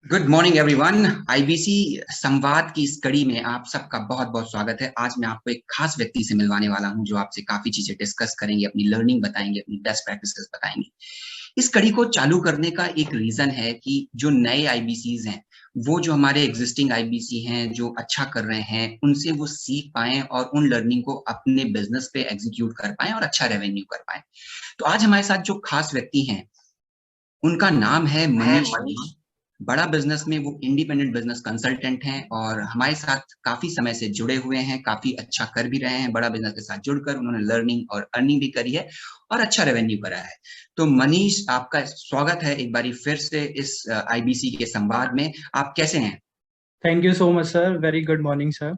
Good morning everyone. IBC संवाद की इस कड़ी में आप सबका बहुत बहुत स्वागत है। आज मैं आपको एक खास व्यक्ति से मिलवाने वाला हूं जो आपसे काफी चीजें डिस्कस करेंगे, अपनी लर्निंग बताएंगे, अपनी बेस्ट प्रैक्टिसेस बताएंगे। इस कड़ी को चालू करने का एक रीजन है कि जो नए आईबीसीज हैं, वो जो हमारे एग्जिस्टिंग आईबीसी हैं जो अच्छा कर रहे हैं, उनसे वो सीख पाएं और उन लर्निंग को अपने बिजनेस पे एग्जीक्यूट कर पाएं और अच्छा रेवेन्यू कर पाएं। तो आज हमारे साथ जो खास व्यक्ति हैं, उनका नाम है मनीष वर्मा। बड़ा बिजनेस में वो इंडिपेंडेंट बिजनेस कंसल्टेंट हैं और हमारे साथ काफी समय से जुड़े हुए हैं, काफी अच्छा कर भी रहे हैं। बड़ा बिजनेस के साथ जुड़कर उन्होंने लर्निंग और अर्निंग भी करी है और अच्छा रेवेन्यू करा है। तो मनीष, आपका स्वागत है एक बारी फिर से इस आईबीसी के संवाद में। आप कैसे हैं? Thank you so much sir. Very good morning sir.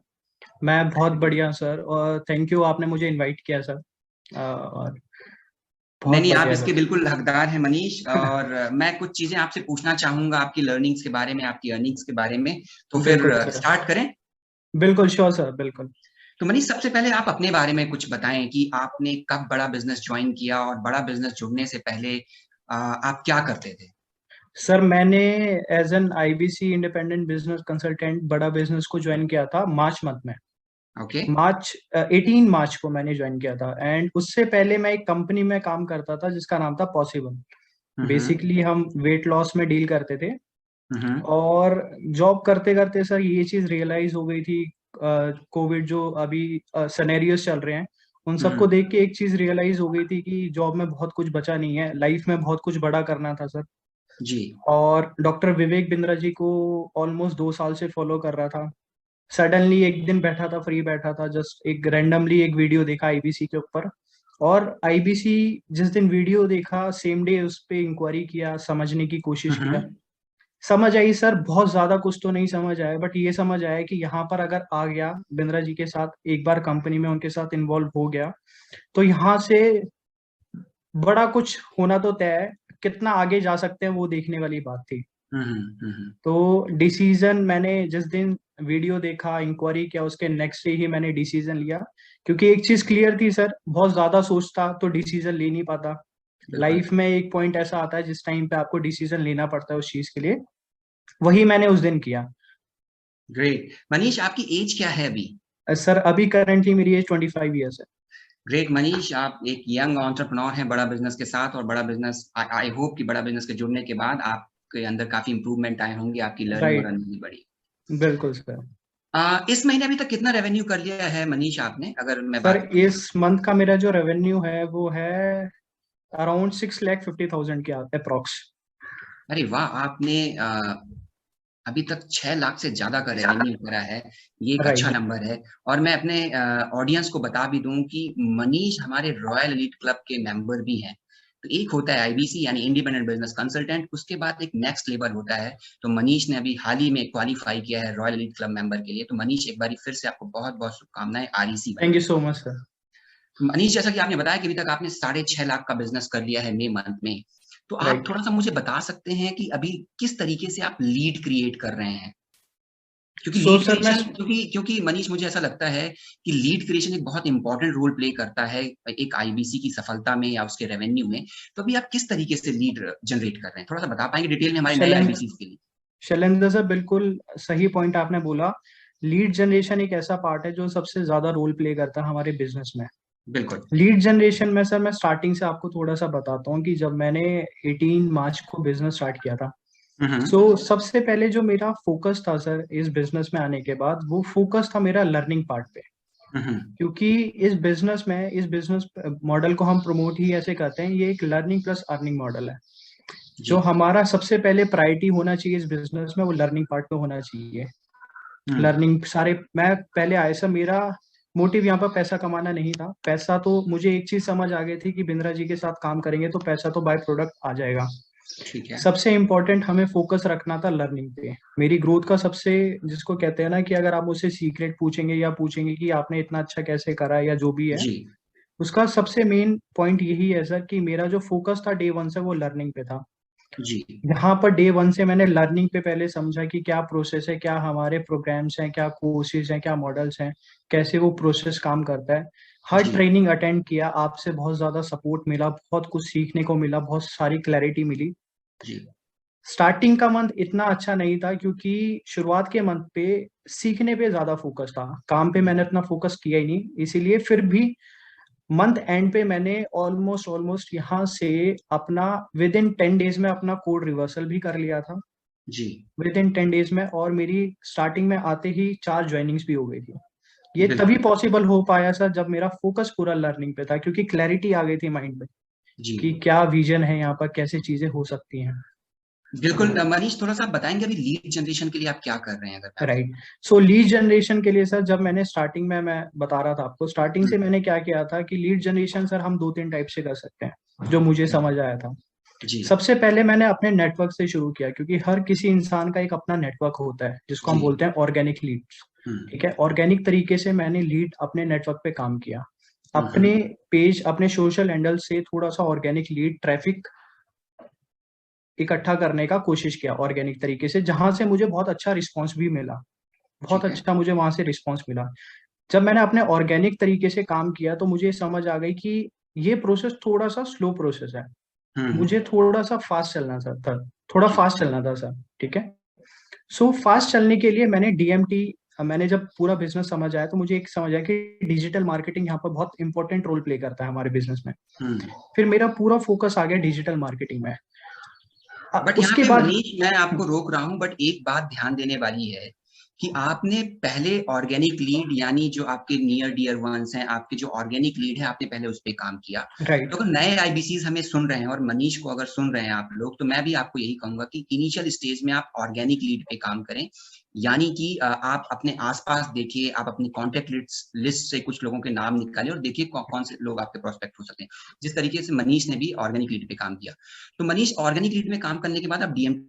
मैं बहुत बढ़िया सर, और थैंक यू आपने मुझे इनवाइट किया सर। और नहीं बहुत नहीं, आप बढ़िया इसके सर। बिल्कुल हकदार हैं मनीष। और मैं कुछ चीजें आपसे पूछना चाहूंगा आपकी लर्निंग्स के बारे में, आपकी अर्निंग्स के बारे में। तो फिर बिल्कुल सर। स्टार्ट करें। बिल्कुल श्योर सर, बिल्कुल। तो मनीष, सबसे पहले आप अपने बारे में कुछ बताएं कि आपने कब बड़ा बिजनेस ज्वाइन किया और बड़ा बिजनेस जुड़ने से पहले आप क्या करते थे? सर मैंने as an IBC independent business consultant बड़ा बिजनेस को ज्वाइन किया था मार्च मंथ में। ओके। 18 मार्च को मैंने ज्वाइन किया था। एंड उससे पहले मैं एक कंपनी में काम करता था जिसका नाम था पॉसिबल। हम्म। बेसिकली हम वेट लॉस में डील करते थे। हम्म। और जॉब करते करते सर ये चीज रियलाइज हो गई थी। कोविड जो अभी सिनेरियोस चल रहे हैं, उन सबको हम्म। देख के एक चीज रियलाइज हो गई थी कि जॉब में बहुत कुछ बचा नहीं है, लाइफ में बहुत कुछ बड़ा करना था सर। जी। और डॉक्टर विवेक बिंद्रा जी को ऑलमोस्ट 2 साल से फॉलो कर रहा था। सडनली एक दिन बैठा था, फ्री बैठा था, जस्ट एक रैंडमली एक वीडियो देखा आईबीसी के ऊपर। और आईबीसी जिस दिन वीडियो देखा, सेम डे उस पे इंक्वायरी किया, समझने की कोशिश किया। हम्म। समझ आई सर, बहुत ज्यादा कुछ तो नहीं समझ आया, बट ये समझ आया कि यहाँ पर अगर आ गया बिंद्रा जी के साथ, एक बार कंपनी में उनके साथ इन्वॉल्व हो गया, तो यहाँ से बड़ा कुछ होना तो तय है। कितना आगे जा सकते हैं वो देखने वाली बात थी। हम्म। तो डिसीजन मैंने जिस दिन वीडियो देखा, इंक्वायरी किया, उसके नेक्स्ट डे ही मैंने डिसीजन लिया। क्योंकि एक चीज क्लियर थी सर, बहुत ज्यादा सोचता तो डिसीजन ले नहीं पाता। बिल्कुल। लाइफ में एक पॉइंट ऐसा आता है जिस टाइम पे आपको डिसीजन लेना पड़ता है उस चीज के लिए। वही मैंने उस दिन किया। ग्रेट। मनीष, आपकी एज क्या है अभी? सर अभी करंटली मेरी एज 25 ईयर्स है। ग्रेट मनीष, आप एक यंग एंटरप्रेन्योर हैं बड़ा बिजनेस के साथ। और बड़ा बिजनेस, आई होप कि बड़ा बिजनेस के जुड़ने के बाद आपके अंदर काफी इंप्रूवमेंट आए होंगे, आपकी लर्निंग और राइट। अर्निंग भी बढ़ी। बिल्कुल सर। इस महीने अभी तक कितना रेवेन्यू कर लिया है मनीष आपने, अगर मैं सर बात करूं? इस मंथ का मेरा जो रेवेन्यू है वो है अराउंड 6,50,000 के अप्रोक्स। अरे वाह, आपने अभी तक 6 लाख से ज्यादा का रेवेन्यू करा है। ये एक अच्छा राइट। नंबर है। और मैं अपने ऑडियंस को बता भी दूं कि मनीष हमारे रॉयल एलीट क्लब के मेंबर भी हैं। तो एक होता है आईबीसी यानी इंडिपेंडेंट बिजनेस कंसल्टेंट, उसके बाद एक नेक्स्ट लेवल होता है। तो मनीष ने अभी हाल ही में क्वालिफाई किया है रॉयल एलीट क्लब मेंबर के लिए। तो मनीष, एक बार फिर से आपको बहुत बहुत शुभकामनाएं आरईसी थैंक बनने यू की। So much sir. मनीष, जैसा कि आपने बताया कि अभी तक आपने 6.5 लाख का बिजनेस कर लिया है मई मंथ में। तो आप राइट। थोड़ा सा मुझे बता सकते हैं कि अभी किस तरीके से आप लीड क्रिएट कर रहे हैं? क्योंकि सो लीड सर मैं क्रिएशन, क्योंकि क्योंकि मनीष, मुझे ऐसा लगता है कि लीड क्रिएशन एक बहुत इंपॉर्टेंट रोल प्ले करता है एक आईबीसी की सफलता में या उसके रेवेन्यू में। तो अभी आप किस तरीके से लीड जनरेट कर रहे हैं, थोड़ा सा बता पाएंगे डिटेल में हमारे नए शैलेंद्र आईबीसी के लिए? शैलेंद्र सर, बिल्कुल सही पॉइंट आपने बोला। लीड जनरेशन एक ऐसा पार्ट है जो सबसे ज्यादा रोल प्ले करता है हमारे बिजनेस में। बिल्कुल। लीड जनरेशन में सर मैं स्टार्टिंग से आपको थोड़ा सा बताता हूँ कि जब मैंने 18 मार्च को बिजनेस स्टार्ट किया था, हम्म। सबसे पहले जो मेरा फोकस था सर इस बिजनेस में आने के बाद, वो फोकस था मेरा लर्निंग पार्ट पे। हम्म। क्योंकि इस बिजनेस मॉडल को हम प्रमोट ही ऐसे करते हैं, ये एक लर्निंग प्लस अर्निंग मॉडल है। जो जी। हमारा सबसे पहले प्रायोरिटी होना चाहिए इस बिजनेस में, वो लर्निंग पार्ट पे होना चाहिए। हम्म। लर्निंग सारे मैं पहले आया सर, मेरा मोटिव यहाँ पर पैसा कमाना नहीं था। पैसा तो मुझे एक चीज समझ आ गई थी कि बिंद्रा जी के साथ काम करेंगे तो पैसा तो बाय प्रोडक्ट आ जाएगा। ठीक है। सबसे इम्पोर्टेंट हमें फोकस रखना था लर्निंग पे। मेरी ग्रोथ का सबसे, जिसको कहते हैं ना कि अगर आप मुझसे सीक्रेट पूछेंगे या पूछेंगे कि आपने इतना अच्छा कैसे करा है या जो भी है, जी। उसका सबसे मेन पॉइंट यही है सर कि मेरा जो फोकस था डे वन से वो लर्निंग पे था। जी। यहाँ पर डे वन से मैंने लर्निंग पे पहले समझा कि क्या प्रोसेस है, क्या हमारे प्रोग्राम्स हैं, क्या कोर्सेज हैं, क्या मॉडल्स हैं, कैसे वो प्रोसेस काम करता है। हर जी। ट्रेनिंग अटेंड किया, आपसे बहुत ज्यादा सपोर्ट मिला, बहुत कुछ सीखने को मिला, बहुत सारी क्लैरिटी मिली। जी। स्टार्टिंग का मंथ इतना अच्छा नहीं था क्योंकि शुरुआत के मंथ पे सीखने पे ज्यादा फोकस था, काम पे मैंने अपना फोकस किया ही नहीं, इसीलिए फिर भी मंथ एंड पे मैंने ऑलमोस्ट ऑलमोस्ट यहाँ से अपना विद इन 10 डेज में अपना कोड रिवर्सल भी कर लिया था, जी विद इन 10 डेज में। और मेरी स्टार्टिंग में आते ही 4 ज्वाइनिंग्स भी हो गई थी। ये तभी बिल्कुल। पॉसिबल हो पाया सर जब मेरा फोकस पूरा लर्निंग पे था, क्योंकि क्लैरिटी आ गई थी माइंड में जी कि क्या विजन है यहाँ पर, कैसे चीजें हो सकती हैं। बिल्कुल। मनीष, थोड़ा सा आप बताएंगे अभी लीड जनरेशन के लिए आप क्या कर रहे हैं, अगर मैं आपसे राइट। सो लीड जनरेशन के लिए सर, जब मैंने स्टार्टिंग में, मैं बता रहा था आपको, स्टार्टिंग से पूछूं? मैंने क्या किया था कि लीड जनरेशन सर हम 2-3 टाइप से कर सकते हैं, जो मुझे समझ आया था। जी। सबसे पहले मैंने अपने नेटवर्क से शुरू किया, क्योंकि हर किसी इंसान का एक अपना नेटवर्क होता है जिसको हम जी। बोलते हैं ऑर्गेनिक लीड्स। हम्म। ठीक है, ऑर्गेनिक तरीके से मैंने लीड अपने नेटवर्क पे काम किया, अपने हम्म। पेज, अपने सोशल हैंडल से थोड़ा सा ऑर्गेनिक लीड ट्रैफिक इकट्ठा करने का कोशिश किया ऑर्गेनिक तरीके से, जहां से मुझे बहुत अच्छा रिस्पॉन्स भी मिला, बहुत ठीक है। अच्छा मुझे वहां से रिस्पॉन्स मिला। जब मैंने अपने ऑर्गेनिक तरीके से काम किया तो मुझे समझ आ गई कि ये प्रोसेस थोड़ा सा स्लो प्रोसेस है, मुझे हम्म। थोड़ा सा फास्ट चलना था, थोड़ा जी। फास्ट चलना था सर। ठीक है, सो फास्ट चलने के लिए मैंने डीएमटी, मैंने जब पूरा बिजनेस समझ आया तो मुझे एक समझ आया कि डिजिटल मार्केटिंग यहाँ पर बहुत इंपॉर्टेंट रोल प्ले करता है हमारे बिजनेस में। हम्म। फिर मेरा पूरा फोकस आ गया डिजिटल मार्केटिंग में। बट यहाँ उसके पे बाद मनीष, मैं आपको रोक रहा हूँ, बट एक बात ध्यान देने वाली है कि आपने पहले ऑर्गेनिक लीड, यानी जो आपके नियर डियर वंस हैं, आपके जो ऑर्गेनिक लीड है, आपने पहले उस पे काम किया। तो राइट, अगर नए आईबीसीज हमें सुन रहे हैं और मनीष को अगर सुन रहे हैं आप लोग, तो मैं भी आपको यही कहूंगा कि इनिशियल स्टेज में आप ऑर्गेनिक लीड पे काम करें। यानी कि आप अपने आसपास देखिए, आप अपनी कॉन्टेक्ट लिस्ट से कुछ लोगों के नाम निकालिए और देखिए कौन से लोग आपके प्रोस्पेक्ट हो सकते हैं। जिस तरीके से मनीष ने भी ऑर्गेनिक लीड पे काम किया, तो मनीष, ऑर्गेनिक लीड में काम करने के बाद आप डीएम,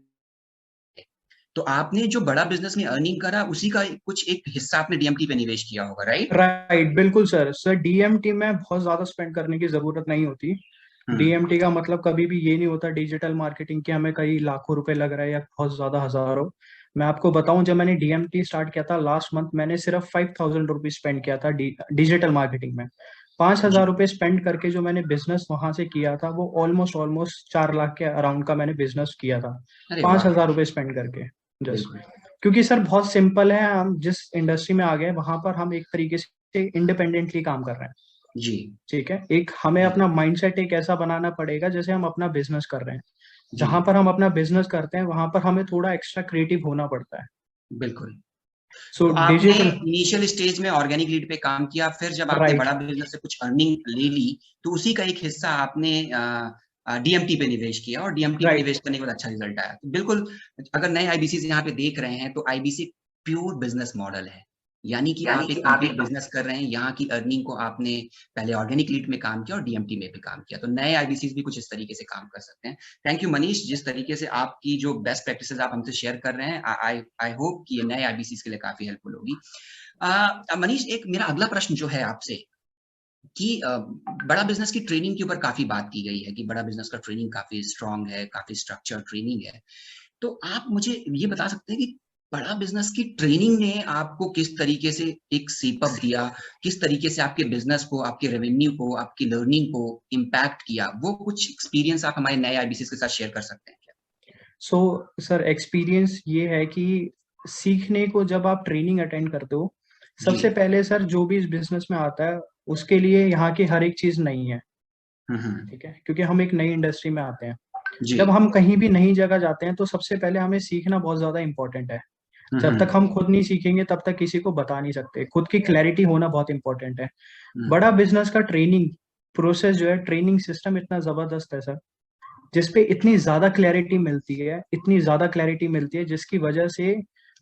तो आपने जो बड़ा बिजनेस में अर्निंग करा उसी का कुछ एक हिस्सा आपने डीएमटी पे निवेश किया होगा, राइट? राइट, बिल्कुल सर। सर डीएमटी में बहुत ज्यादा स्पेंड करने की जरूरत नहीं होती। हम्म। डीएमटी का मतलब कभी भी ये नहीं होता डिजिटल मार्केटिंग के हमें कई लाखों रुपए लग रहा है या बहुत ज्यादा हजारों। मैं आपको बताऊं, जब मैंने डीएमटी स्टार्ट किया था लास्ट मंथ, मैंने सिर्फ 5,000 रुपीज स्पेंड किया था डिजिटल मार्केटिंग में। 5,000 जी। रुपये स्पेंड करके जो मैंने बिजनेस वहां से किया था वो ऑलमोस्ट ऑलमोस्ट 4 लाख के अराउंड का मैंने बिजनेस किया था, अरे पांच वाह। हजार रुपये स्पेंड करके जस्ट। बिल्कुल। क्योंकि सर बहुत सिंपल है, हम जिस इंडस्ट्री में आ गए वहां पर हम एक तरीके से इंडिपेंडेंटली काम कर रहे हैं। जी। ठीक है, एक हमें जी। अपना माइंडसेट एक ऐसा बनाना पड़ेगा जैसे हम अपना बिजनेस कर रहे हैं। जी। जहां पर हम अपना बिजनेस करते हैं वहां पर हमें थोड़ा एक्स्ट्रा क्रिएटिव होना पड़ता है। बिल्कुल। सो तो आपने डिजिटल, इनिशियल स्टेज में ऑर्गेनिक लीड पे काम किया, फिर जब आपने राइट, बड़ा बिजनेस से कुछ अर्निंग ले ली, तो उसी का एक हिस्सा आपने डीएमटी पे निवेश किया और डीएमटी पे राइट, निवेश करने के बाद अच्छा रिजल्ट आया। तो बिल्कुल, अगर नए आईबीसी यहाँ पे देख रहे हैं, तो आईबीसी प्योर बिजनेस मॉडल है। यानी कि आप एक कंप्लीट बिजनेस कर रहे हैं, यहाँ की अर्निंग को आपने पहले ऑर्गेनिक लीड में काम किया और डीएमटी में भी काम किया। तो नए आईबीसी भी कुछ इस तरीके से काम कर सकते हैं। थैंक यू मनीष, जिस तरीके से आपकी जो बेस्ट प्रैक्टिसेस आप हमसे शेयर कर रहे हैं, आई होप कि ये नए आईबीसी के लिए काफी हेल्पफुल होगी। मनीष, एक मेरा अगला प्रश्न जो है आपसे कि बड़ा बिजनेस की ट्रेनिंग के ऊपर काफी बात की गई है कि बड़ा बिजनेस का ट्रेनिंग काफी स्ट्रांग है, काफी स्ट्रक्चर ट्रेनिंग है। तो आप मुझे ये बता सकते हैं कि बड़ा बिजनेस की ट्रेनिंग ने आपको किस तरीके से एक सेपअप दिया, किस तरीके से आपके बिजनेस को, आपके रेवेन्यू को, आपकी लर्निंग को इम्पैक्ट किया? वो कुछ एक्सपीरियंस आप हमारे नए आईबीसी के साथ शेयर कर सकते हैं क्या? सो सर एक्सपीरियंस ये है कि सीखने को जब आप ट्रेनिंग अटेंड करते हो, जी। सबसे पहले सर जो भी इस बिजनेस में आता है उसके लिए यहाँ की हर एक चीज नई है। हम्म। ठीक है, क्योंकि हम एक नई इंडस्ट्री में आते हैं। जी। जब हम कहीं भी नई जगह जाते हैं तो सबसे पहले हमें सीखना बहुत ज्यादा इंपॉर्टेंट है। जब तक हम्म। हम खुद नहीं सीखेंगे तब तक किसी को बता नहीं सकते, खुद की क्लैरिटी होना बहुत इंपॉर्टेंट है। बड़ा हम्म। बिजनेस का ट्रेनिंग प्रोसेस जो है, ट्रेनिंग सिस्टम इतना जबरदस्त है सर, जिसपे इतनी ज्यादा क्लैरिटी मिलती है, इतनी ज्यादा क्लैरिटी मिलती है, जिसकी वजह से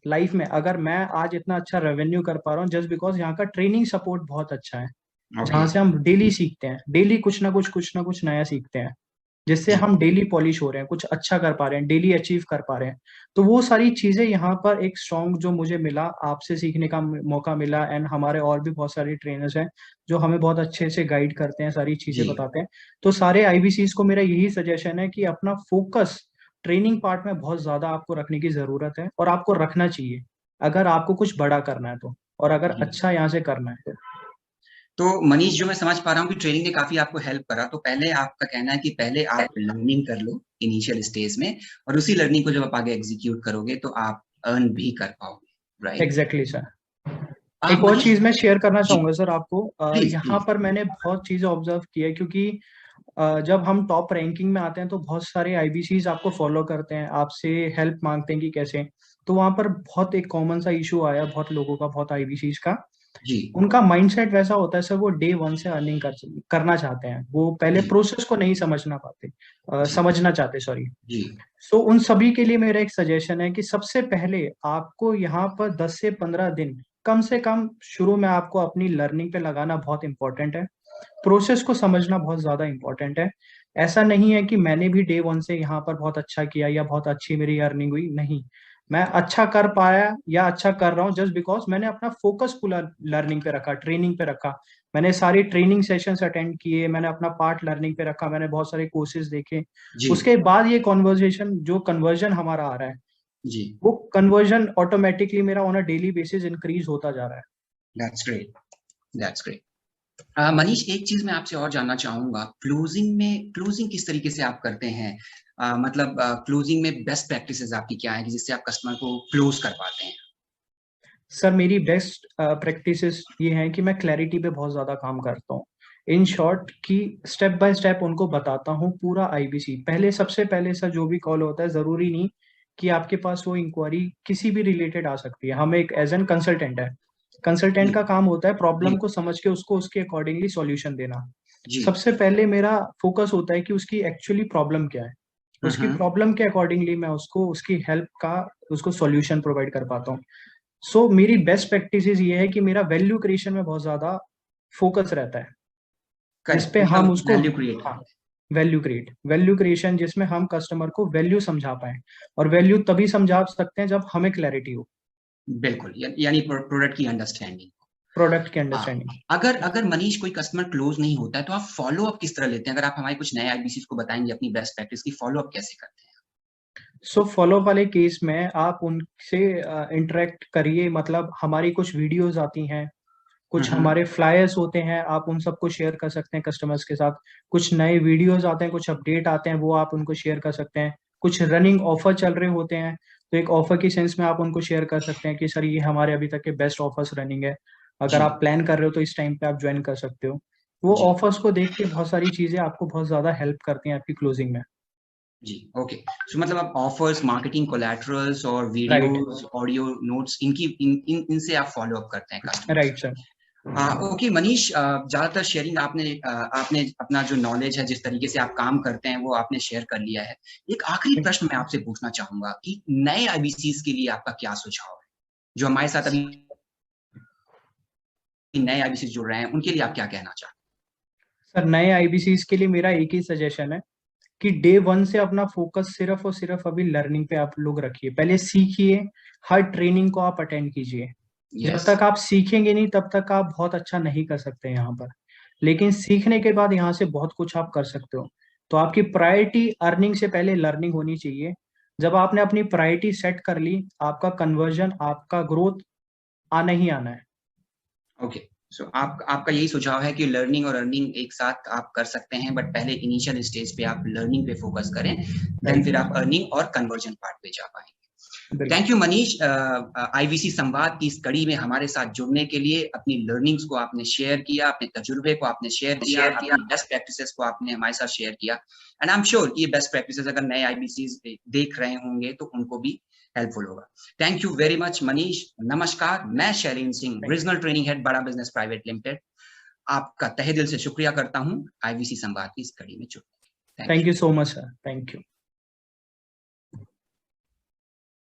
लाइफ में अगर मैं आज इतना अच्छा रेवेन्यू कर पा रहा हूँ, जस्ट बिकॉज यहाँ का ट्रेनिंग सपोर्ट बहुत अच्छा है, ओके। जहाँ से हम डेली सीखते हैं, डेली कुछ ना कुछ नया सीखते हैं, जिससे जी। हम डेली पॉलिश हो रहे हैं, कुछ अच्छा कर पा रहे हैं, डेली अचीव कर पा रहे हैं। तो वो सारी चीजें यहाँ पर एक स्ट्रॉन्ग जो मुझे मिला, आपसे सीखने का मौका मिला, एंड हमारे और भी बहुत सारे ट्रेनर्स हैं जो हमें बहुत अच्छे से गाइड करते हैं, सारी चीजें जी। बताते हैं। तो सारे आईबीसीज को मेरा यही सजेशन है कि अपना फोकस ट्रेनिंग पार्ट में बहुत ज्यादा आपको रखने की जरूरत है, और आपको रखना चाहिए अगर आपको कुछ बड़ा करना है तो, और अगर जी। अच्छा यहाँ से करना है तो। तो मनीष, जो मैं समझ पा रहा हूँ कि ट्रेनिंग ने काफी आपको हेल्प करा, तो पहले आपका कहना है कि पहले आप लर्निंग कर लो इनिशियल स्टेज में, और उसी लर्निंग को जब आप आगे एग्जीक्यूट करोगे तो आप अर्न भी कर पाओगे, राइट? Exactly sir. एक और मनीष चीज मैं शेयर करना जी, चाहूंगा सर आपको, प्लीज यहाँ प्लीज। पर मैंने बहुत चीजें ऑब्जर्व की है, क्योंकि जब हम टॉप रैंकिंग में आते हैं तो बहुत सारे आईबीसीज आपको फॉलो करते हैं, आपसे हेल्प मांगते हैं कि कैसे। तो वहां पर बहुत एक कॉमन सा इशू आया बहुत लोगों का, बहुत आईबीसीज का। जी उनका माइंडसेट वैसा होता है सर, वो डे वन से अर्निंग करना चाहते हैं, वो पहले जी प्रोसेस को नहीं समझना पाते, जी समझना चाहते, सॉरी। जी सो उन सभी के लिए मेरा एक सजेशन है कि सबसे पहले आपको यहाँ पर 10 से 15 दिन कम से कम शुरू में आपको अपनी लर्निंग पे लगाना बहुत इंपॉर्टेंट है। प्रोसेस को समझना बहुत ज्यादा इंपॉर्टेंट है। ऐसा नहीं है कि मैंने भी डे वन से यहाँ पर बहुत अच्छा किया या बहुत अच्छी मेरी अर्निंग हुई, नहीं। मैं अच्छा कर पाया या अच्छा कर रहा हूँ जस्ट बिकॉज मैंने अपना फोकस पूरा लर्निंग पे रखा, ट्रेनिंग पे रखा। मैंने सारी ट्रेनिंग सेशंस अटेंड किए, मैंने अपना पार्ट लर्निंग पे रखा, मैंने बहुत सारे कोर्सेज देखे। जी उसके बाद ये कॉन्वर्जेशन जो कन्वर्जन हमारा आ रहा है, जी। वो कन्वर्जन ऑटोमेटिकली मेरा on a daily basis increase होता जा रहा है। That's great, that's great. Manish, एक चीज मैं आपसे और जानना चाहूंगा, क्लोजिंग किस तरीके से आप करते हैं? मतलब क्लोजिंग में बेस्ट प्रैक्टिसेस आपकी क्या है कि जिससे आप कस्टमर को क्लोज कर पाते हैं? सर मेरी बेस्ट प्रैक्टिसेस ये हैं कि मैं क्लैरिटी पे बहुत ज्यादा काम करता हूँ। इन शॉर्ट कि स्टेप बाय स्टेप उनको बताता हूँ पूरा आईबीसी। पहले सबसे पहले सर जो भी कॉल होता है, जरूरी नहीं कि आपके पास वो इंक्वायरी किसी भी रिलेटेड आ सकती है। हम एक एज एन कंसल्टेंट है, जी कंसल्टेंट का काम होता है जी प्रॉब्लम को समझ के उसको उसके अकॉर्डिंगली सॉल्यूशन देना। जी। सबसे पहले मेरा फोकस होता है कि उसकी एक्चुअली प्रॉब्लम क्या है। उसकी हम्म। प्रॉब्लम के अकॉर्डिंगली मैं उसको उसकी हेल्प का उसको सॉल्यूशन प्रोवाइड कर पाता हूँ। सो मेरी बेस्ट प्रैक्टिसेस ये है कि मेरा वैल्यू क्रिएशन में बहुत ज्यादा फोकस रहता है, करेक्ट, जिसपे हम मतलब उसको, वैल्यू क्रिएट हाँ, करते वैल्यू क्रिएशन जिसमें हम कस्टमर को वैल्यू समझा पाए। और वैल्यू तभी समझा सकते हैं जब हमें क्लैरिटी हो, हैं, बिल्कुल, यानी प्रोडक्ट की अंडरस्टैंडिंग। प्रोडक्ट की हाँ, अंडरस्टैंडिंग। अगर अगर मनीष कोई कस्टमर क्लोज नहीं होता है तो आप फॉलो अप किस तरह लेते हैं? अगर आप हमारे कुछ नए आईबीसी को बताएंगे अपनी बेस्ट प्रैक्टिस की, फॉलो अप कैसे करते हैं? सो फॉलो वाले केस में आप उनसे इंटरेक्ट करिए, मतलब हमारी कुछ वीडियोस आती हैं, कुछ हम्म। हमारे फ्लायर्स होते हैं, आप उन सबको शेयर कर सकते हैं कस्टमर्स के साथ। कुछ नए वीडियोस आते हैं, कुछ अपडेट आते हैं, वो आप उनको शेयर कर सकते हैं। कुछ रनिंग ऑफर चल रहे होते हैं, तो एक ऑफर की सेंस में आप उनको शेयर कर सकते हैं कि सर ये हमारे अभी तक के बेस्ट ऑफर्स रनिंग है, अगर जी आप प्लान कर रहे हो तो इस टाइम पे आप ज्वाइन कर सकते हो। वो जी ऑफर्स को देख के बहुत सारी चीजें आपको बहुत ज्यादा हेल्प करती हैं आपकी क्लोजिंग में। जी। ओके, सो मतलब आप ऑफर्स, मार्केटिंग कोलैटरल्स और राइट, वीडियोस, ऑडियो नोट्स, इनसे आप फॉलो अप करते हैं customers. Right sir. Okay Manish, ज्यादातर शेयरिंग आपने अपना जो नॉलेज है, जिस तरीके से आप काम करते हैं, वो आपने शेयर कर लिया है। एक आखिरी प्रश्न मैं आपसे पूछना चाहूंगा कि नए आईबीसीज के लिए आपका क्या सुझाव है, जो हमारे साथ अभी नए आईबीसी जुड़ रहे हैं, उनके लिए आप क्या कहना चाहते सर नए आईबीसीज के लिए मेरा एक ही सजेशन है कि डे वन से अपना फोकस सिर्फ और सिर्फ अभी लर्निंग पे आप लोग रखिए, पहले सीखिए। हर ट्रेनिंग को आप अटेंड कीजिए। हैं? जब यस। तक आप सीखेंगे नहीं तब तक आप बहुत अच्छा नहीं कर सकते यहाँ पर। लेकिन सीखने के बाद यहाँ से बहुत कुछ आप कर सकते हो। तो आपकी प्रायोरिटी अर्निंग से पहले लर्निंग होनी चाहिए। जब आपने अपनी प्रायोरिटी सेट कर ली, आपका कन्वर्जन, आपका ग्रोथ आना ही आना है। ओके, सो आपका यही सुझाव है कि लर्निंग और अर्निंग एक साथ आप कर सकते हैं, बट पहले इनिशियल स्टेज पे आप लर्निंग पे फोकस करें, देन राइट, फिर आप अर्निंग और कन्वर्जन पार्ट पे जा पाएंगे। बिल्कुल। थैंक यू मनीष, आईवीसी संवाद की इस कड़ी में हमारे साथ जुड़ने के लिए। अपनी लर्निंग्स को आपने शेयर किया, अपने तजुर्बे को आपने शेयर किया, अपनी बेस्ट प्रैक्टिसेस को आपने हमारे साथ शेयर किया, एंड आई एम श्योर कि ये बेस्ट प्रैक्टिसेस अगर नए आईबीसी देख रहे होंगे तो उनको भी हेल्पफुल होगा। Thank you very much Manish. नमस्कार, मैं Shailendra Singh, thank regional training head, बड़ा बिजनेस प्राइवेट लिमिटेड, आपका तहे दिल से शुक्रिया करता हूँ आईवीसी संवाद की इस कड़ी में जुड़ने के लिए। Thank thank you. You so much sir, thank you.